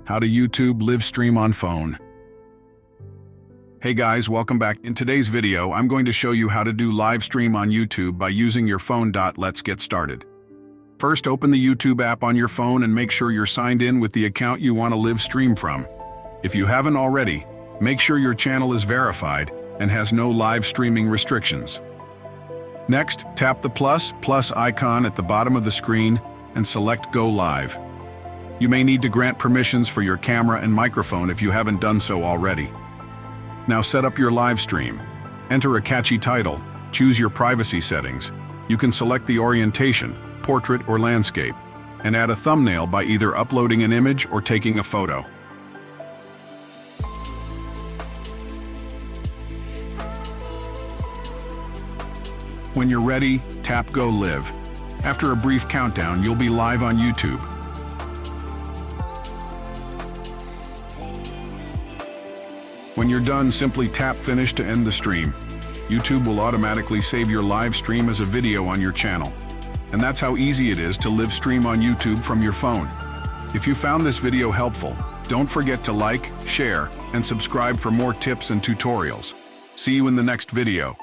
How to YouTube live stream on phone. Hey guys, welcome back. In today's video, I'm going to show you how to do live stream on YouTube by using your phone. Let's get started. First, open the YouTube app on your phone and make sure you're signed in with the account you want to live stream from. If you haven't already, make sure your channel is verified and has no live streaming restrictions. Next, tap the plus icon at the bottom of the screen and select Go Live. You may need to grant permissions for your camera and microphone if you haven't done so already. Now set up your live stream. Enter a catchy title, choose your privacy settings. You can select the orientation, portrait or landscape, and add a thumbnail by either uploading an image or taking a photo. When you're ready, tap Go Live. After a brief countdown, you'll be live on YouTube. When you're done, simply tap Finish to end the stream. YouTube will automatically save your live stream as a video on your channel. And that's how easy it is to live stream on YouTube from your phone. If you found this video helpful, don't forget to like, share, and subscribe for more tips and tutorials. See you in the next video.